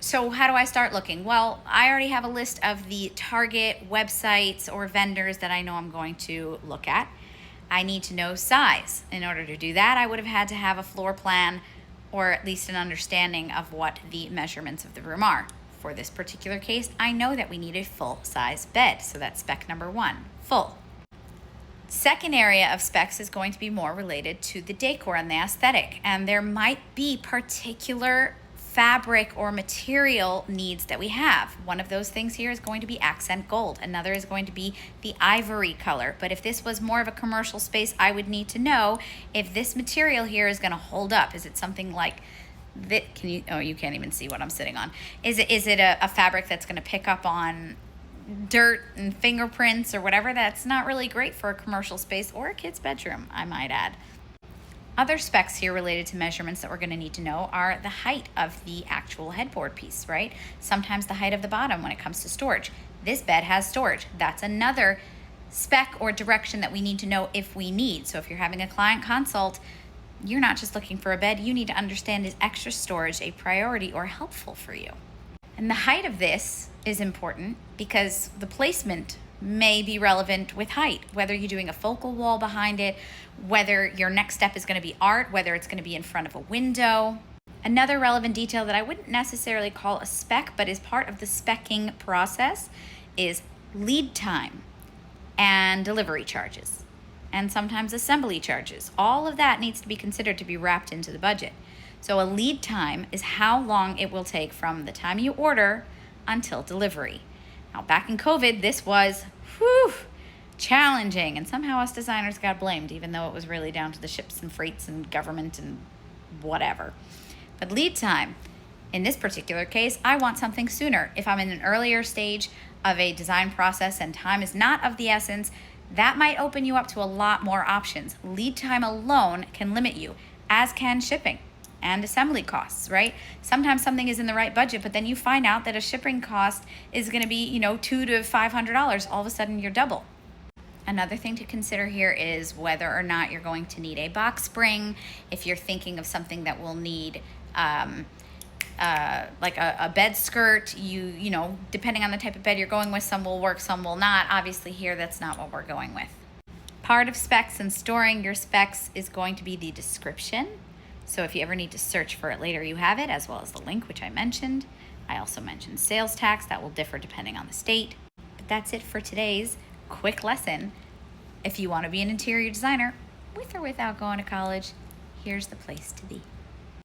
So how do I start looking? Well, I already have a list of the target websites or vendors that I know I'm going to look at. I need to know size. In order to do that, I would have had to have a floor plan or at least an understanding of what the measurements of the room are. For this particular case, I know that we need a full-size bed, so that's spec number 1, full. Second area of specs is going to be more related to the decor and the aesthetic, and there might be particular fabric or material needs that we have. One of those things here is going to be accent gold. Another is going to be the ivory color. But if this was more of a commercial space, I would need to know if this material here is going to hold up. Is it something like that? Can you? Oh, you can't even see what I'm sitting on. Is it a fabric that's going to pick up on dirt and fingerprints or whatever? That's not really great for a commercial space or a kid's bedroom, I might add. Other specs here related to measurements that we're going to need to know are the height of the actual headboard piece, right? Sometimes the height of the bottom when it comes to storage. This bed has storage. That's another spec or direction that we need to know if we need. So if you're having a client consult, you're not just looking for a bed, you need to understand, is extra storage a priority or helpful for you? And the height of this is important because the placement may be relevant with height, whether you're doing a focal wall behind it, whether your next step is going to be art, whether it's going to be in front of a window. Another relevant detail that I wouldn't necessarily call a spec, but is part of the speccing process, is lead time and delivery charges, and sometimes assembly charges. All of that needs to be considered to be wrapped into the budget. So a lead time is how long it will take from the time you order until delivery. Now, back in COVID, this was challenging, and somehow us designers got blamed, even though it was really down to the ships and freights and government and whatever. But lead time, in this particular case, I want something sooner. If I'm in an earlier stage of a design process and time is not of the essence, that might open you up to a lot more options. Lead time alone can limit you, as can shipping and assembly costs, right? Sometimes something is in the right budget, but then you find out that a shipping cost is going to be, $200 to $500. All of a sudden, you're double. Another thing to consider here is whether or not you're going to need a box spring. If you're thinking of something that will need like a bed skirt, depending on the type of bed you're going with, some will work, some will not. Obviously here, that's not what we're going with. Part of specs and storing your specs is going to be the description. So if you ever need to search for it later, you have it, as well as the link, which I mentioned. I also mentioned sales tax. That will differ depending on the state. But that's it for today's quick lesson. If you want to be an interior designer, with or without going to college, here's the place to be.